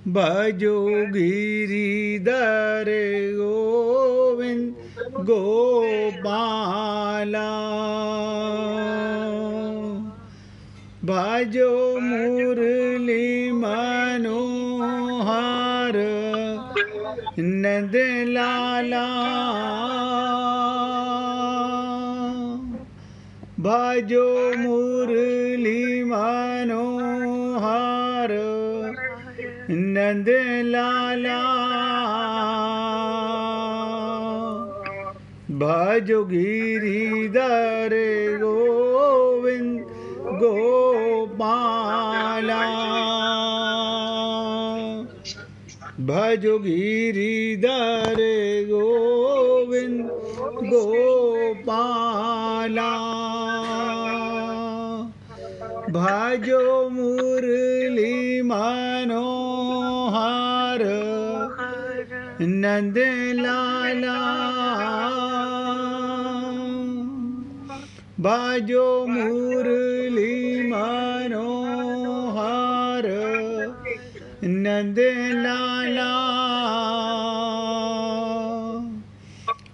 भजो गिरिधर गोविंद गोपाला। भजो मुरली मनोहर नंद लाला। भजो मुरली मनोहर नंद लाला। भजो गिरिधर गोविंद गोपाला। भजो गिरिधर गोविंद गोपाला। भजो मुरली मनोहर नंद लाला। भजो मुरली मनोहर नंद लाला।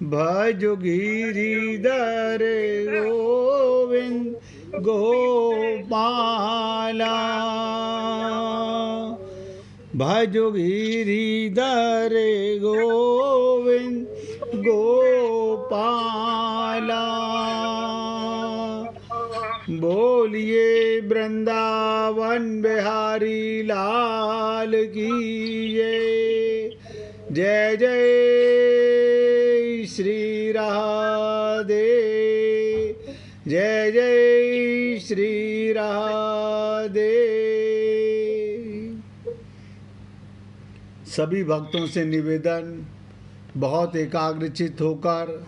भजो गिरिधर गोविंद गोपाला। भजो गिरिधर गोविंद गोपाला। बोलिए वृंदावन बिहारी लाल की जय जय श्री राधे। जय जय श्री राधे। सभी भक्तों से निवेदन, बहुत एकाग्रचित होकर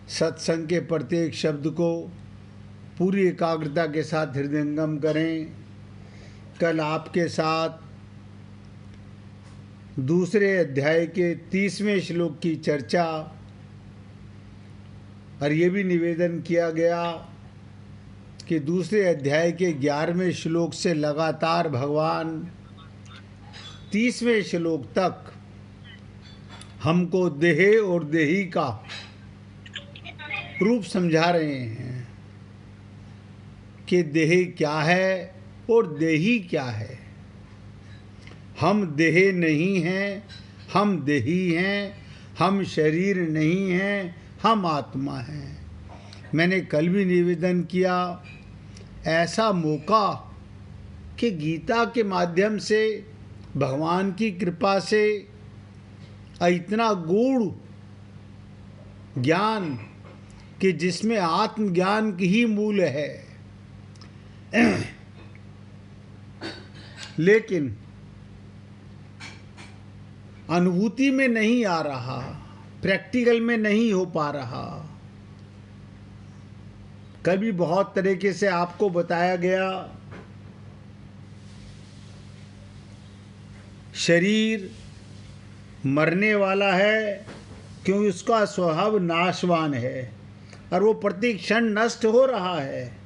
सत्संग के प्रत्येक शब्द को पूरी एकाग्रता के साथ हृदयंगम करें। कल आपके साथ दूसरे अध्याय के 30वें श्लोक की चर्चा, और ये भी निवेदन किया गया कि दूसरे अध्याय के 11वें श्लोक से लगातार भगवान 30वें श्लोक तक हमको देह और देही का रूप समझा रहे हैं कि देह क्या है और देही क्या है। हम देह नहीं हैं, हम देही हैं। हम शरीर नहीं हैं, हम आत्मा हैं। मैंने कल भी निवेदन किया, ऐसा मौका कि गीता के माध्यम से भगवान की कृपा से इतना गूढ़ ज्ञान कि जिसमें आत्मज्ञान की ही मूल है, लेकिन अनुभूति में नहीं आ रहा, प्रैक्टिकल में नहीं हो पा रहा। कभी बहुत तरीके से आपको बताया गया, शरीर मरने वाला है क्योंकि उसका स्वभाव नाशवान है और वो प्रति क्षण नष्ट हो रहा है,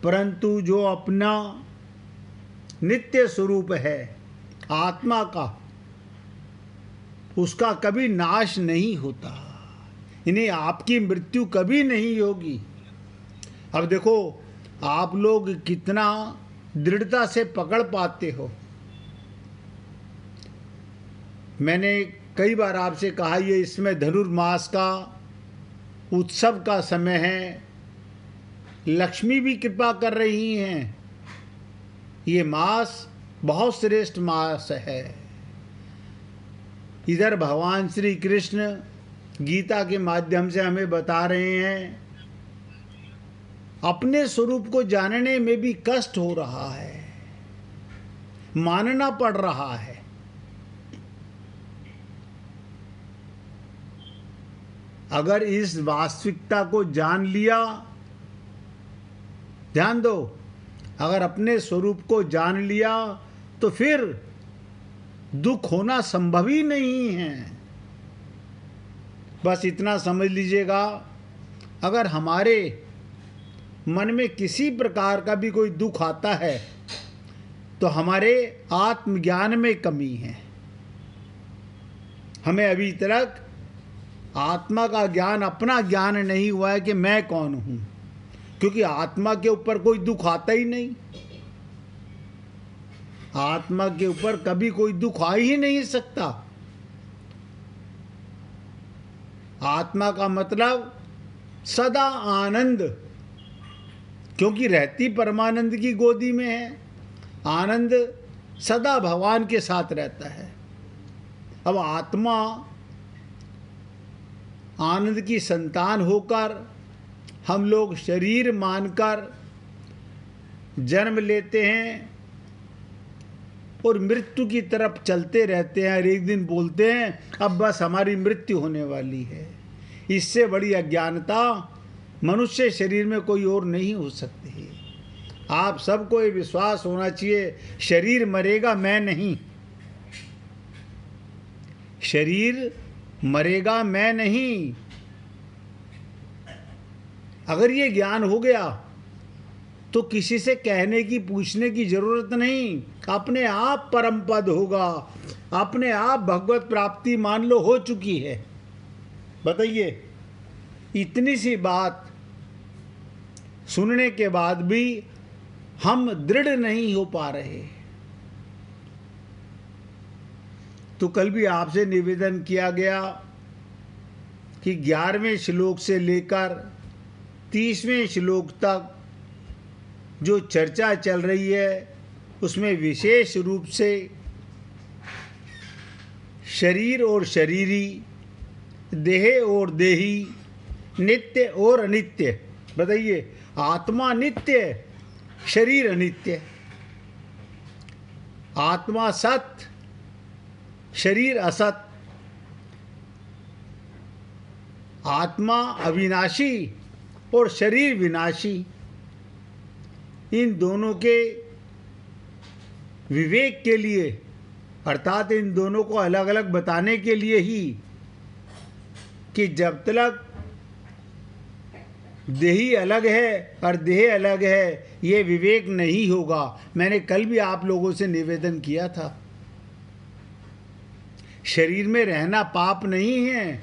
परंतु जो अपना नित्य स्वरूप है आत्मा का, उसका कभी नाश नहीं होता। इन्हें आपकी मृत्यु कभी नहीं होगी। अब देखो, आप लोग कितना दृढ़ता से पकड़ पाते हो। मैंने कई बार आपसे कहा, ये इसमें धनुर्मास का उत्सव का समय है, लक्ष्मी भी कृपा कर रही हैं। ये मास बहुत श्रेष्ठ मास है। इधर भगवान श्री कृष्ण गीता के माध्यम से हमें बता रहे हैं, अपने स्वरूप को जानने में भी कष्ट हो रहा है, मानना पड़ रहा है। अगर इस वास्तविकता को जान लिया, ध्यान दो, अगर अपने स्वरूप को जान लिया तो फिर दुख होना संभव ही नहीं है। बस इतना समझ लीजिएगा, अगर हमारे मन में किसी प्रकार का भी कोई दुख आता है तो हमारे आत्मज्ञान में कमी है। हमें अभी तक आत्मा का ज्ञान, अपना ज्ञान नहीं हुआ है कि मैं कौन हूं, क्योंकि आत्मा के ऊपर कोई दुख आता ही नहीं। आत्मा के ऊपर कभी कोई दुख आ ही नहीं सकता। आत्मा का मतलब सदा आनंद, क्योंकि रहती परमानंद की गोदी में है। आनंद सदा भगवान के साथ रहता है। अब आत्मा आनंद की संतान होकर हम लोग शरीर मानकर जन्म लेते हैं और मृत्यु की तरफ चलते रहते हैं, और एक दिन बोलते हैं अब बस हमारी मृत्यु होने वाली है। इससे बड़ी अज्ञानता मनुष्य शरीर में कोई और नहीं हो सकती है। आप सबको ये विश्वास होना चाहिए, शरीर मरेगा, मैं नहीं। शरीर मरेगा, मैं नहीं। अगर ये ज्ञान हो गया तो किसी से कहने की, पूछने की जरूरत नहीं। अपने आप परम पद होगा, अपने आप भगवत प्राप्ति मान लो हो चुकी है। बताइए, इतनी सी बात सुनने के बाद भी हम दृढ़ नहीं हो पा रहे। तो कल भी आपसे निवेदन किया गया कि 11वें श्लोक से लेकर 30वें श्लोक तक जो चर्चा चल रही है उसमें विशेष रूप से शरीर और शरीरी, देह और देही, नित्य और अनित्य। बताइए, आत्मा नित्य, शरीर अनित्य। आत्मा सत, शरीर असत। आत्मा अविनाशी और शरीर विनाशी। इन दोनों के विवेक के लिए, अर्थात इन दोनों को अलग अलग बताने के लिए ही कि जब तक देही अलग है और देह अलग है, ये विवेक नहीं होगा। मैंने कल भी आप लोगों से निवेदन किया था, शरीर में रहना पाप नहीं है,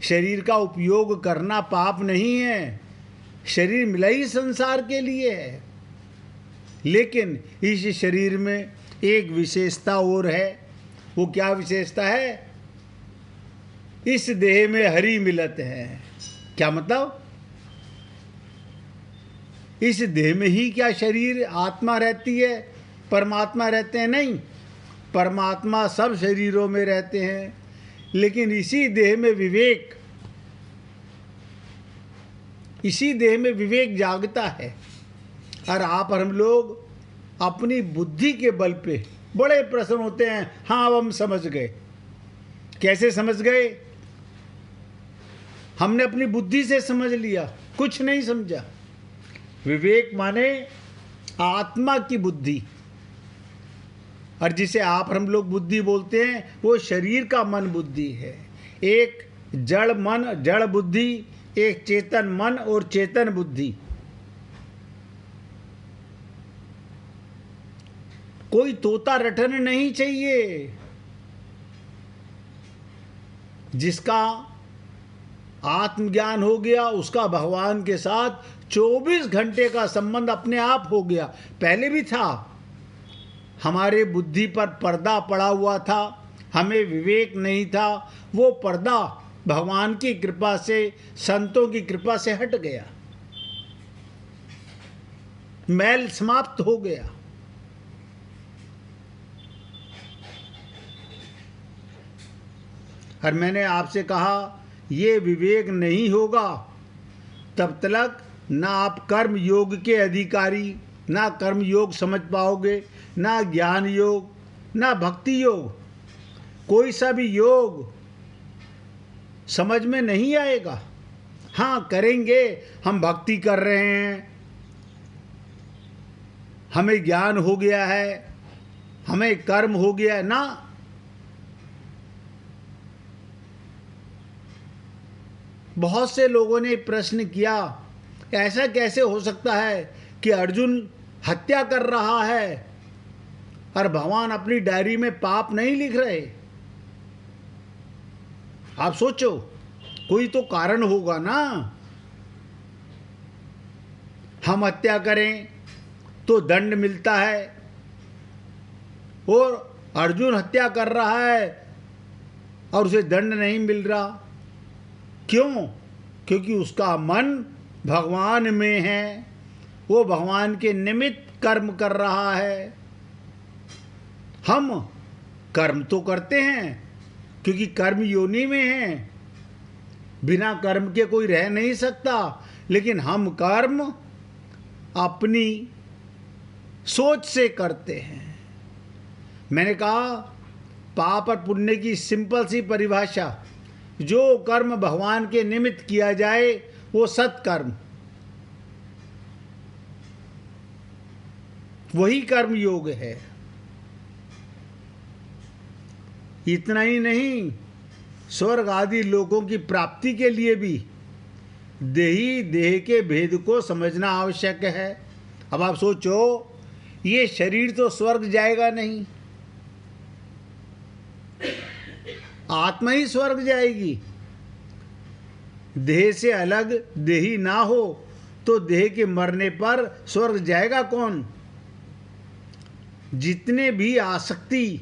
शरीर का उपयोग करना पाप नहीं है। शरीर मिला ही संसार के लिए है, लेकिन इस शरीर में एक विशेषता और है। वो क्या विशेषता है? इस देह में हरि मिलत है। क्या मतलब? इस देह में ही क्या शरीर आत्मा रहती है, परमात्मा रहते हैं? नहीं, परमात्मा सब शरीरों में रहते हैं, लेकिन इसी देह में विवेक, इसी देह में विवेक जागता है। और आप और हम लोग अपनी बुद्धि के बल पे बड़े प्रसन्न होते हैं। हाँ, अब हम समझ गए। कैसे समझ गए? हमने अपनी बुद्धि से समझ लिया, कुछ नहीं समझा। विवेक माने आत्मा की बुद्धि, और जिसे आप और हम लोग बुद्धि बोलते हैं वो शरीर का मन बुद्धि है। एक जड़ मन, जड़ बुद्धि, एक चेतन मन और चेतन बुद्धि। कोई तोता रटन नहीं चाहिए। जिसका आत्मज्ञान हो गया उसका भगवान के साथ 24 घंटे का संबंध अपने आप हो गया। पहले भी था, हमारे बुद्धि पर पर्दा पड़ा हुआ था, हमें विवेक नहीं था। वो पर्दा भगवान की कृपा से, संतों की कृपा से हट गया, मैल समाप्त हो गया। और मैंने आपसे कहा, ये विवेक नहीं होगा तब तक ना आप कर्म योग के अधिकारी, ना कर्म योग समझ पाओगे, ना ज्ञान योग, ना भक्ति योग। कोई सा भी योग समझ में नहीं आएगा। हाँ, करेंगे, हम भक्ति कर रहे हैं, हमें ज्ञान हो गया है, हमें कर्म हो गया है ना। बहुत से लोगों ने प्रश्न किया, ऐसा कैसे हो सकता है कि अर्जुन हत्या कर रहा है और भगवान अपनी डायरी में पाप नहीं लिख रहे? आप सोचो, कोई तो कारण होगा ना। हम हत्या करें तो दंड मिलता है, और अर्जुन हत्या कर रहा है और उसे दंड नहीं मिल रहा। क्यों? क्योंकि उसका मन भगवान में है, वो भगवान के निमित्त कर्म कर रहा है। हम कर्म तो करते हैं क्योंकि कर्म योनि में है, बिना कर्म के कोई रह नहीं सकता, लेकिन हम कर्म अपनी सोच से करते हैं। मैंने कहा, पाप और पुण्य की सिंपल सी परिभाषा, जो कर्म भगवान के निमित्त किया जाए वो सत्कर्म, वही कर्म योग है। इतना ही नहीं, स्वर्ग आदि लोकों की प्राप्ति के लिए भी देही देह के भेद को समझना आवश्यक है। अब आप सोचो, ये शरीर तो स्वर्ग जाएगा नहीं, आत्मा ही स्वर्ग जाएगी। देह से अलग देही ना हो तो देह के मरने पर स्वर्ग जाएगा कौन? जितने भी आसक्ति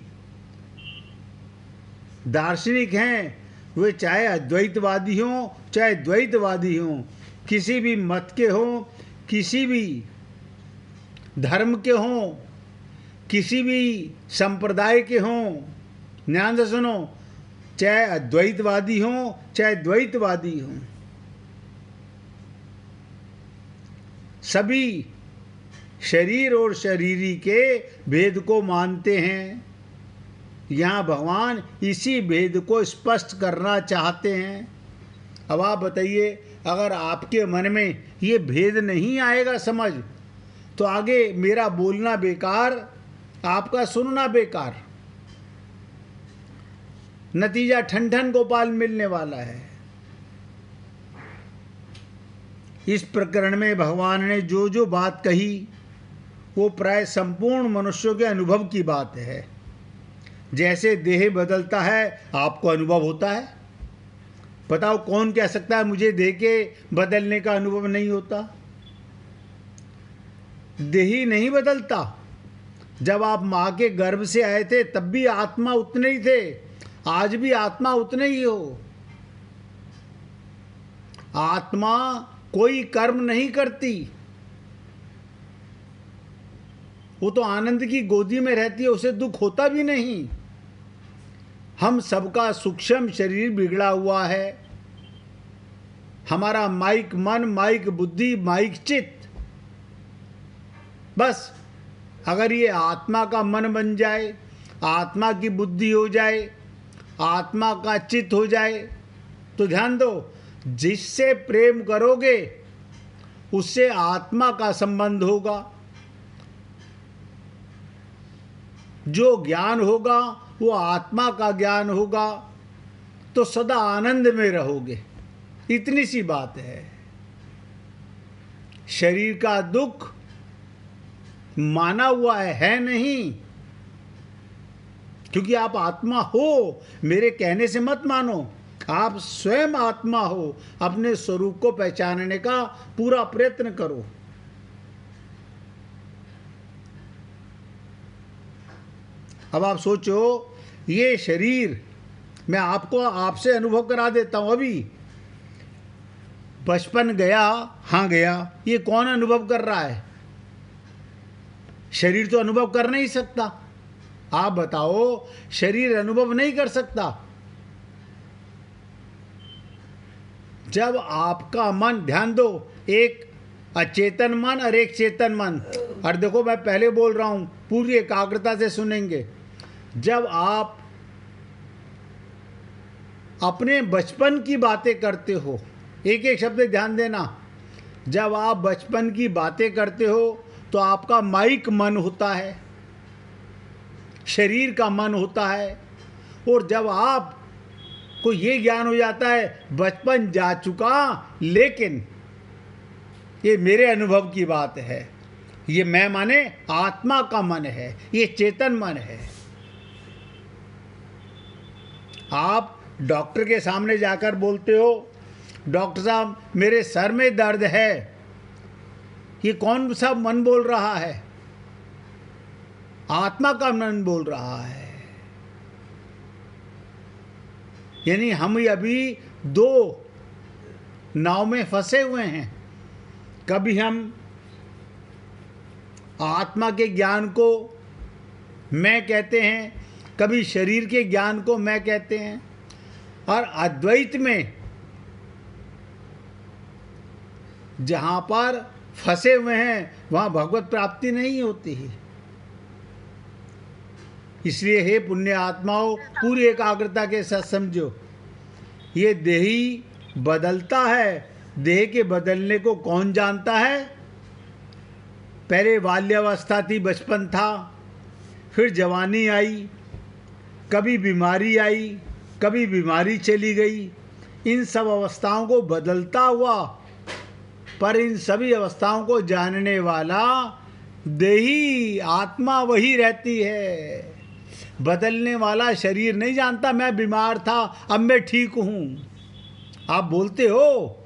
दार्शनिक हैं, वे चाहे अद्वैतवादी हों चाहे द्वैतवादी हों, किसी भी मत के हों, किसी भी धर्म के हों, किसी भी संप्रदाय के हों, ध्यान से सुनो, चाहे अद्वैतवादी हों चाहे द्वैतवादी हों, सभी शरीर और शरीरी के भेद को मानते हैं। यहाँ भगवान इसी भेद को स्पष्ट करना चाहते हैं। अब आप बताइए, अगर आपके मन में ये भेद नहीं आएगा समझ, तो आगे मेरा बोलना बेकार, आपका सुनना बेकार, नतीजा ठन ठन गोपाल मिलने वाला है। इस प्रकरण में भगवान ने जो जो बात कही वो प्राय संपूर्ण मनुष्यों के अनुभव की बात है। जैसे देह बदलता है आपको अनुभव होता है। बताओ, कौन कह सकता है मुझे देह के बदलने का अनुभव नहीं होता? देह ही नहीं बदलता। जब आप माँ के गर्भ से आए थे तब भी आत्मा उतने ही थे, आज भी आत्मा उतने ही हो। आत्मा कोई कर्म नहीं करती, वो तो आनंद की गोदी में रहती है, उसे दुख होता भी नहीं। हम सबका सूक्ष्म शरीर बिगड़ा हुआ है, हमारा माइक मन, माइक बुद्धि, माइक चित्त। बस अगर ये आत्मा का मन बन जाए, आत्मा की बुद्धि हो जाए, आत्मा का चित्त हो जाए, तो ध्यान दो, जिससे प्रेम करोगे उससे आत्मा का संबंध होगा, जो ज्ञान होगा वो आत्मा का ज्ञान होगा, तो सदा आनंद में रहोगे। इतनी सी बात है। शरीर का दुख माना हुआ है नहीं, क्योंकि आप आत्मा हो। मेरे कहने से मत मानो, आप स्वयं आत्मा हो। अपने स्वरूप को पहचानने का पूरा प्रयत्न करो। अब आप सोचो, ये शरीर, मैं आपको आपसे अनुभव करा देता हूं। अभी बचपन गया, हाँ गया, ये कौन अनुभव कर रहा है? शरीर तो अनुभव कर नहीं सकता। आप बताओ, शरीर अनुभव नहीं कर सकता। जब आपका मन, ध्यान दो, एक अचेतन मन और एक चेतन मन, और देखो मैं पहले बोल रहा हूं, पूरी एकाग्रता से सुनेंगे। जब आप अपने बचपन की बातें करते हो, एक एक शब्द ध्यान देना, जब आप बचपन की बातें करते हो तो आपका माइक मन होता है, शरीर का मन होता है। और जब आप को ये ज्ञान हो जाता है बचपन जा चुका, लेकिन ये मेरे अनुभव की बात है। ये मैं माने आत्मा का मन है, ये चेतन मन है। आप डॉक्टर के सामने जाकर बोलते हो, डॉक्टर साहब मेरे सर में दर्द है, ये कौन सा मन बोल रहा है? आत्मा का मन बोल रहा है। यानी हम अभी दो नाव में फंसे हुए हैं। कभी हम आत्मा के ज्ञान को मैं कहते हैं, कभी शरीर के ज्ञान को मैं कहते हैं, और अद्वैत में जहां पर फंसे हुए हैं वहां भगवत प्राप्ति नहीं होती है। इसलिए हे पुण्य आत्माओं, पूरी एकाग्रता के साथ समझो, ये देही बदलता है। देह के बदलने को कौन जानता है? पहले बाल्यावस्था थी, बचपन था, फिर जवानी आई, कभी बीमारी आई, कभी बीमारी चली गई। इन सब अवस्थाओं को बदलता हुआ, पर इन सभी अवस्थाओं को जानने वाला देही आत्मा वही रहती है। बदलने वाला शरीर नहीं जानता मैं बीमार था, अब मैं ठीक हूँ। आप बोलते हो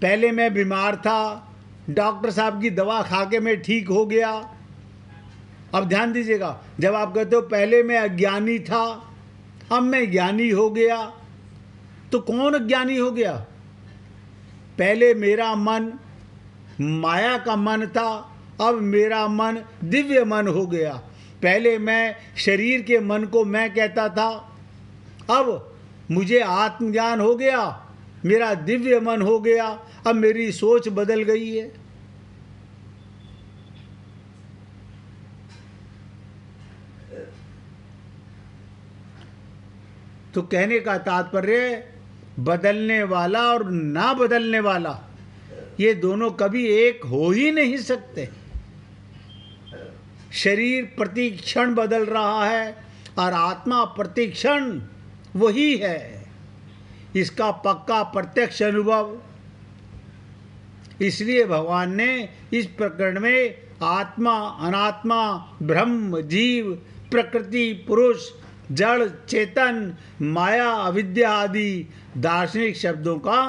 पहले मैं बीमार था, डॉक्टर साहब की दवा खा के मैं ठीक हो गया। अब ध्यान दीजिएगा, जब आप कहते हो पहले मैं अज्ञानी था, अब मैं ज्ञानी हो गया, तो कौन अज्ञानी हो गया? पहले मेरा मन माया का मन था, अब मेरा मन दिव्य मन हो गया। पहले मैं शरीर के मन को मैं कहता था, अब मुझे आत्मज्ञान हो गया, मेरा दिव्य मन हो गया, अब मेरी सोच बदल गई है। तो कहने का तात्पर्य, बदलने वाला और ना बदलने वाला ये दोनों कभी एक हो ही नहीं सकते। शरीर प्रति क्षण बदल रहा है और आत्मा प्रति क्षण वही है। इसका पक्का प्रत्यक्ष अनुभव। इसलिए भगवान ने इस प्रकरण में आत्मा, अनात्मा, ब्रह्म, जीव, प्रकृति, पुरुष, जड़, चेतन, माया, अविद्या आदि दार्शनिक शब्दों का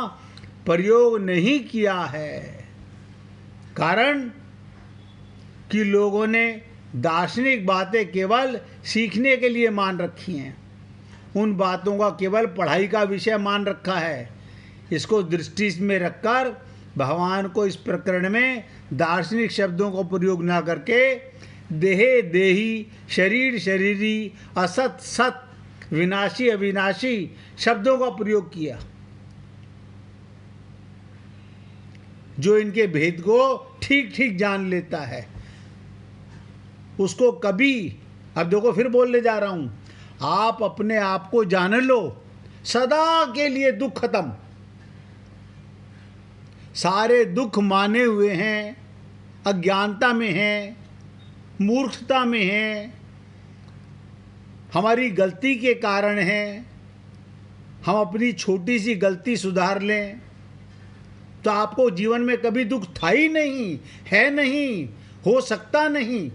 प्रयोग नहीं किया है। कारण कि लोगों ने दार्शनिक बातें केवल सीखने के लिए मान रखी हैं, उन बातों का केवल पढ़ाई का विषय मान रखा है। इसको दृष्टि में रखकर भगवान को इस प्रकरण में दार्शनिक शब्दों का प्रयोग न करके देहे देही, शरीर शरीरी, असत सत, विनाशी अविनाशी शब्दों का प्रयोग किया, जो इनके भेद को ठीक ठीक जान लेता है उसको कभी, अब देखो फिर बोलने जा रहा हूं, आप अपने आप को जान लो, सदा के लिए दुख खत्म। सारे दुख माने हुए हैं, अज्ञानता में हैं, मूर्खता में हैं, हमारी गलती के कारण हैं। हम अपनी छोटी सी गलती सुधार लें तो आपको जीवन में कभी दुख था ही नहीं, है नहीं, हो सकता नहीं।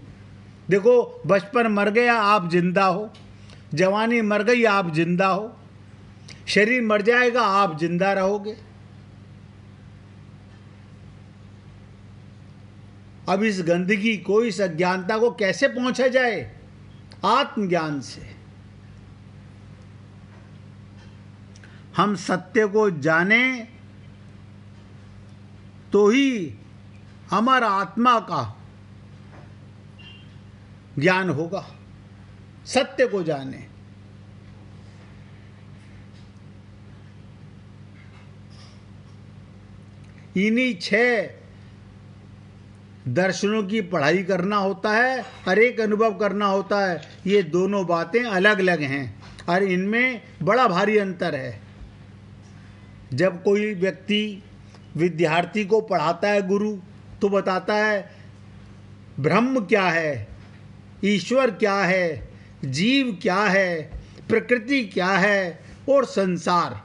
देखो, बचपन मर गया, आप जिंदा हो, जवानी मर गई, आप जिंदा हो, शरीर मर जाएगा, आप जिंदा रहोगे। अब इस गंदगी को, इस अज्ञानता को कैसे पहुंचा जाए? आत्मज्ञान से। हम सत्य को जाने तो ही हमारा आत्मा का ज्ञान होगा। सत्य को जाने। इन्हीं 6 दर्शनों की पढ़ाई करना होता है, हर एक अनुभव करना होता है। ये दोनों बातें अलग अलग हैं और इनमें बड़ा भारी अंतर है। जब कोई व्यक्ति विद्यार्थी को पढ़ाता है गुरु, तो बताता है ब्रह्म क्या है, ईश्वर क्या है, जीव क्या है, प्रकृति क्या है और संसार।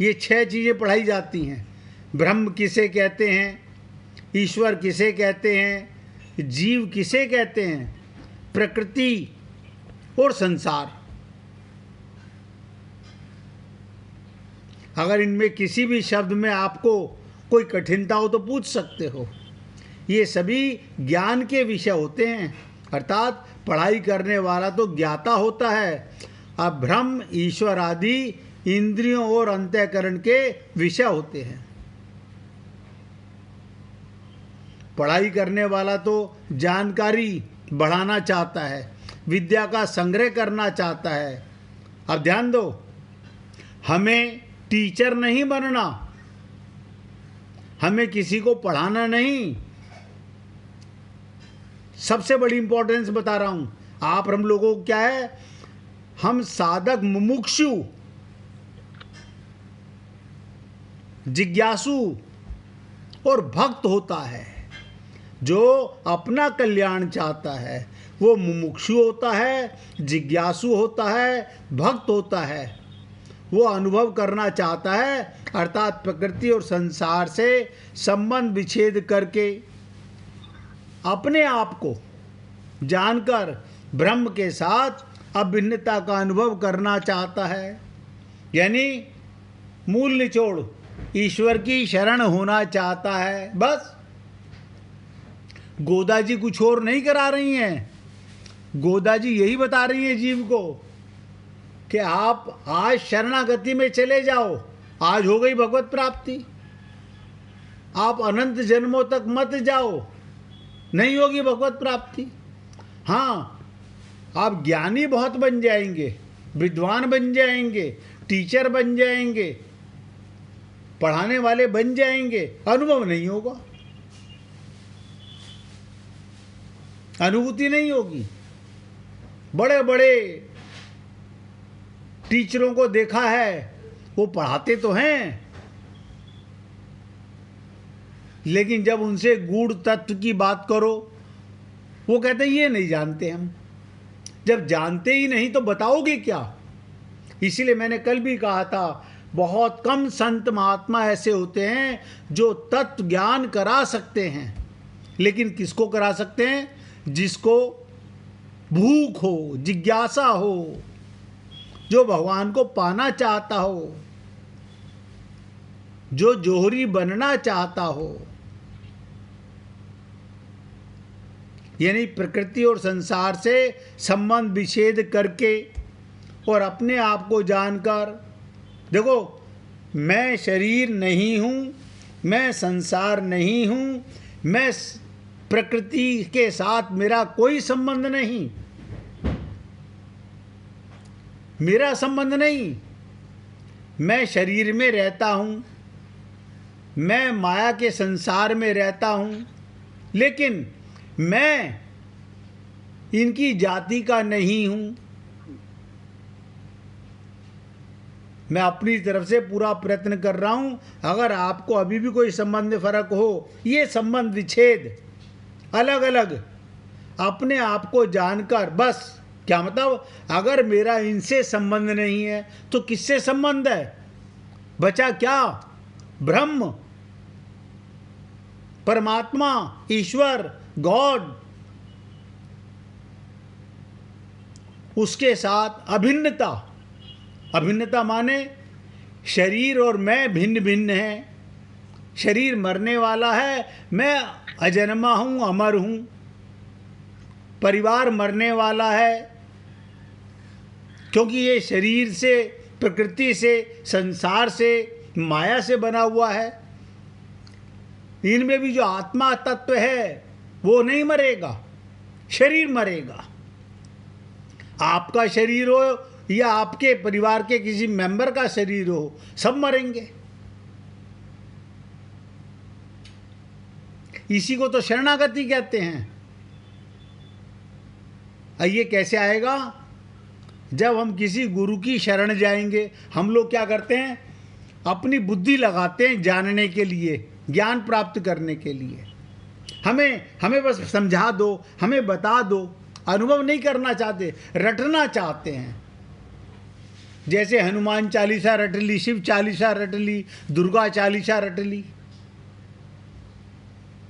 ये 6 चीज़ें पढ़ाई जाती हैं। ब्रह्म किसे कहते हैं, ईश्वर किसे कहते हैं, जीव किसे कहते हैं, प्रकृति और संसार। अगर इनमें किसी भी शब्द में आपको कोई कठिनता हो तो पूछ सकते हो। ये सभी ज्ञान के विषय होते हैं, अर्थात पढ़ाई करने वाला तो ज्ञाता होता है। अब ब्रह्म, ईश्वर आदि इंद्रियों और अंतःकरण के विषय होते हैं। पढ़ाई करने वाला तो जानकारी बढ़ाना चाहता है, विद्या का संग्रह करना चाहता है। अब ध्यान दो, हमें टीचर नहीं बनना, हमें किसी को पढ़ाना नहीं। सबसे बड़ी इंपॉर्टेंस बता रहा हूं। आप हम लोगों को क्या है, हम साधक, मुमुक्षु, जिज्ञासु और भक्त होता है। जो अपना कल्याण चाहता है वो मुमुक्षु होता है, जिज्ञासु होता है, भक्त होता है। वो अनुभव करना चाहता है, अर्थात प्रकृति और संसार से संबंध विच्छेद करके अपने आप को जानकर ब्रह्म के साथ अभिन्नता का अनुभव करना चाहता है। यानी मूल निचोड़ ईश्वर की शरण होना चाहता है। बस गोदा जी कुछ और नहीं करा रही हैं। गोदा जी यही बता रही हैं जीव को कि आप आज शरणागति में चले जाओ, आज हो गई भगवत प्राप्ति। आप अनंत जन्मों तक मत जाओ, नहीं होगी भगवत प्राप्ति। हाँ, आप ज्ञानी बहुत बन जाएंगे, विद्वान बन जाएंगे, टीचर बन जाएंगे, पढ़ाने वाले बन जाएंगे, अनुभव नहीं होगा, अनुभूति नहीं होगी। बड़े बड़े टीचरों को देखा है, वो पढ़ाते तो हैं, लेकिन जब उनसे गूढ़ तत्व की बात करो वो कहते हैं ये नहीं जानते हम। जब जानते ही नहीं तो बताओगे क्या। इसीलिए मैंने कल भी कहा था, बहुत कम संत महात्मा ऐसे होते हैं जो तत्व ज्ञान करा सकते हैं। लेकिन किसको करा सकते हैं? जिसको भूख हो, जिज्ञासा हो, जो भगवान को पाना चाहता हो, जो जोहरी बनना चाहता हो। यानी प्रकृति और संसार से संबंध विच्छेद करके और अपने आप को जानकर, देखो मैं शरीर नहीं हूँ, मैं संसार नहीं हूँ, मैं प्रकृति के साथ मेरा कोई संबंध नहीं, मेरा संबंध नहीं। मैं शरीर में रहता हूँ, मैं माया के संसार में रहता हूँ, लेकिन मैं इनकी जाति का नहीं हूँ। मैं अपनी तरफ से पूरा प्रयत्न कर रहा हूँ। अगर आपको अभी भी कोई संबंध में फर्क हो, ये संबंध विच्छेद, अलग अलग अपने आप को जानकर, बस क्या मतलब, अगर मेरा इनसे संबंध नहीं है तो किससे संबंध है? बचा क्या? ब्रह्म, परमात्मा, ईश्वर, गॉड, उसके साथ अभिन्नता। अभिन्नता माने शरीर और मैं भिन्न भिन्न हैं। शरीर मरने वाला है, मैं अजन्मा हूँ, अमर हूँ। परिवार मरने वाला है, क्योंकि ये शरीर से, प्रकृति से, संसार से, माया से बना हुआ है। इनमें भी जो आत्मा तत्व है वो नहीं मरेगा, शरीर मरेगा। आपका शरीर हो या आपके परिवार के किसी मेंबर का शरीर हो, सब मरेंगे। इसी को तो शरणागति कहते हैं। ये कैसे आएगा? जब हम किसी गुरु की शरण जाएंगे। हम लोग क्या करते हैं? अपनी बुद्धि लगाते हैं जानने के लिए, ज्ञान प्राप्त करने के लिए। हमें बस समझा दो, हमें बता दो। अनुभव नहीं करना चाहते, रटना चाहते हैं। जैसे हनुमान चालीसा रट ली, शिव चालीसा रट ली, दुर्गा चालीसा रट ली,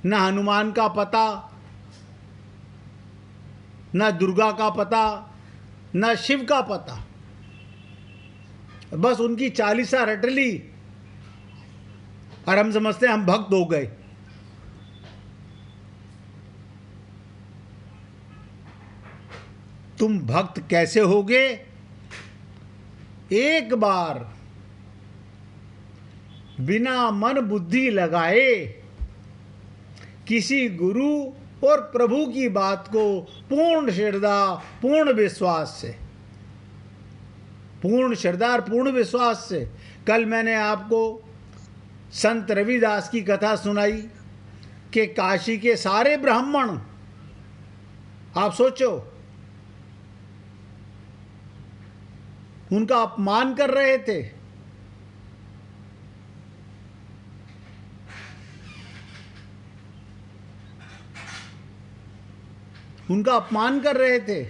ना हनुमान का पता, ना दुर्गा का पता, ना शिव का पता, बस उनकी चालीसा रट ली और हम समझते हैं हम भक्त हो गए। तुम भक्त कैसे होगे? एक बार बिना मन बुद्धि लगाए किसी गुरु और प्रभु की बात को पूर्ण श्रद्धा, पूर्ण विश्वास से, पूर्ण श्रद्धा और पूर्ण विश्वास से। कल मैंने आपको संत रविदास की कथा सुनाई कि काशी के सारे ब्राह्मण, आप सोचो, उनका अपमान कर रहे थे। उनका अपमान कर रहे थे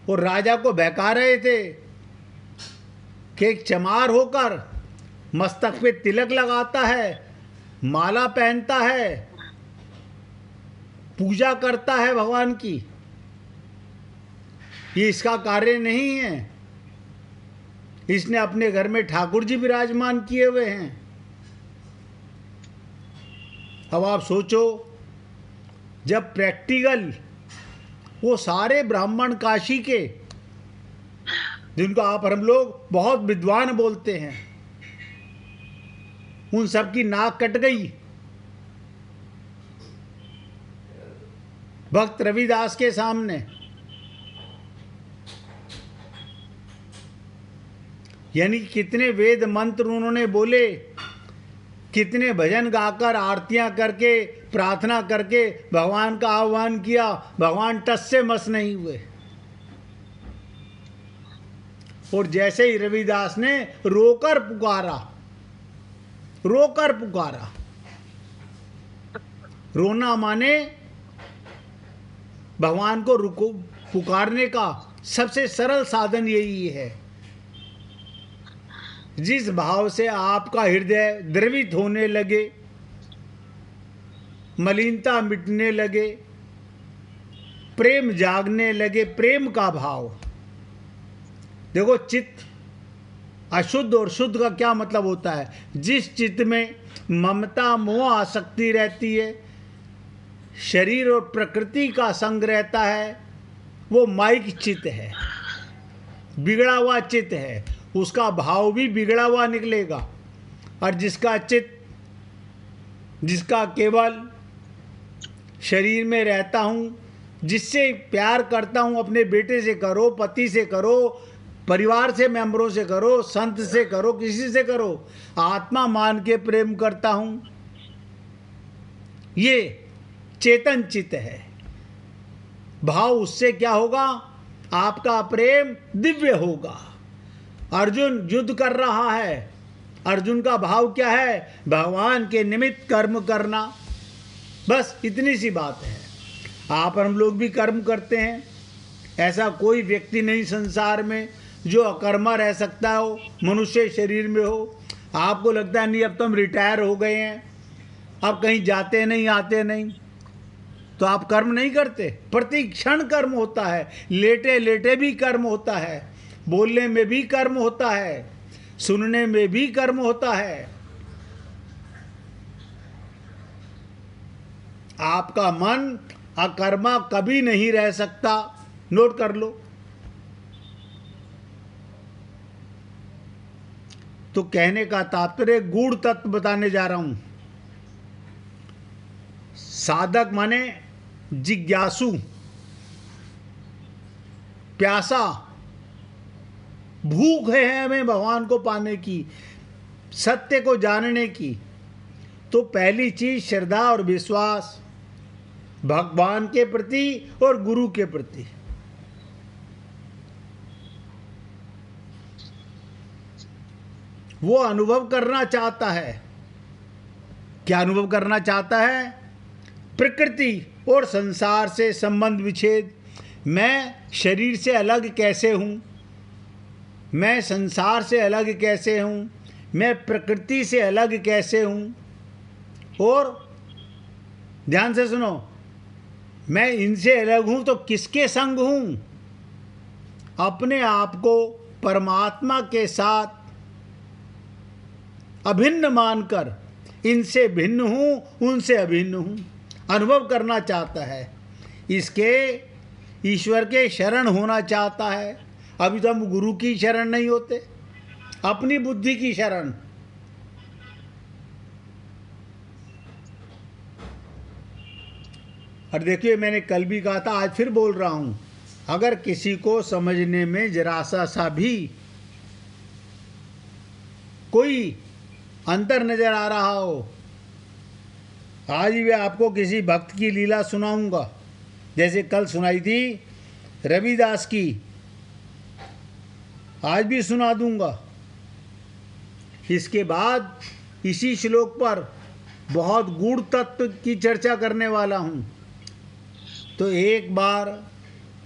और राजा को बहका रहे थे कि एक चमार होकर मस्तक पे तिलक लगाता है, माला पहनता है, पूजा करता है भगवान की, ये इसका कार्य नहीं है। इसने अपने घर में ठाकुर जी विराजमान किए हुए हैं। अब आप सोचो, जब प्रैक्टिकल वो सारे ब्राह्मण काशी के, जिनको आप और हम लोग बहुत विद्वान बोलते हैं, उन सब की नाक कट गई भक्त रविदास के सामने। यानी कितने वेद मंत्र उन्होंने बोले, कितने भजन गाकर, आरतियां करके, प्रार्थना करके भगवान का आह्वान किया, भगवान टस से मस नहीं हुए। और जैसे ही रविदास ने रोकर पुकारा, रोकर पुकारा, रोना माने भगवान को रुको, पुकारने का सबसे सरल साधन यही है। जिस भाव से आपका हृदय द्रवित होने लगे, मलिनता मिटने लगे, प्रेम जागने लगे, प्रेम का भाव। देखो, चित्त अशुद्ध और शुद्ध का क्या मतलब होता है? जिस चित्त में ममता, मोह, आसक्ति रहती है, शरीर और प्रकृति का संग रहता है, वो माइक चित्त है, बिगड़ा हुआ चित्त है, उसका भाव भी बिगड़ा हुआ निकलेगा। और जिसका चित्त, जिसका केवल शरीर में रहता हूँ, जिससे प्यार करता हूँ, अपने बेटे से करो, पति से करो, परिवार से मेंबरों से करो, संत से करो, किसी से करो, आत्मा मान के प्रेम करता हूँ, ये चेतन चित्त है। भाव उससे क्या होगा? आपका प्रेम दिव्य होगा। अर्जुन युद्ध कर रहा है, अर्जुन का भाव क्या है? भगवान के निमित्त कर्म करना। बस इतनी सी बात है। आप और हम लोग भी कर्म करते हैं। ऐसा कोई व्यक्ति नहीं संसार में जो अकर्मा रह सकता हो, मनुष्य शरीर में हो। आपको लगता है नहीं, अब तो हम रिटायर हो गए हैं, अब कहीं जाते नहीं, आते नहीं, तो आप कर्म नहीं करते। प्रति क्षण कर्म होता है, लेटे लेटे भी कर्म होता है, बोलने में भी कर्म होता है, सुनने में भी कर्म होता है। आपका मन अकर्मा कभी नहीं रह सकता, नोट कर लो। तो कहने का तात्पर्य गूढ़ तत्व बताने जा रहा हूं। साधक माने जिज्ञासु, प्यासा, भूख है हमें भगवान को पाने की, सत्य को जानने की। तो पहली चीज श्रद्धा और विश्वास भगवान के प्रति और गुरु के प्रति। वो अनुभव करना चाहता है। क्या अनुभव करना चाहता है? प्रकृति और संसार से संबंध विच्छेद। मैं शरीर से अलग कैसे हूं? मैं संसार से अलग कैसे हूँ, मैं प्रकृति से अलग कैसे हूँ, और ध्यान से सुनो, मैं इनसे अलग हूँ तो किसके संग हूँ? अपने आप को परमात्मा के साथ अभिन्न मानकर इनसे भिन्न हूँ, उनसे अभिन्न हूँ अनुभव करना चाहता है, इसके ईश्वर के शरण होना चाहता है। अभी तो हम गुरु की शरण नहीं होते, अपनी बुद्धि की शरण। और देखिए, मैंने कल भी कहा था, आज फिर बोल रहा हूँ, अगर किसी को समझने में जरा सा भी कोई अंतर नजर आ रहा हो, आज भी आपको किसी भक्त की लीला सुनाऊंगा, जैसे कल सुनाई थी रविदास की, आज भी सुना दूंगा। इसके बाद इसी श्लोक पर बहुत गूढ़ तत्व की चर्चा करने वाला हूँ। तो एक बार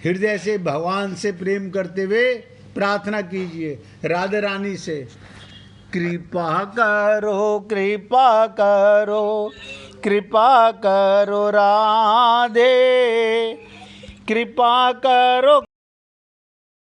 हृदय से भगवान से प्रेम करते हुए प्रार्थना कीजिए राधा रानी से, कृपा करो कृपा करो कृपा करो राधे, कृपा करो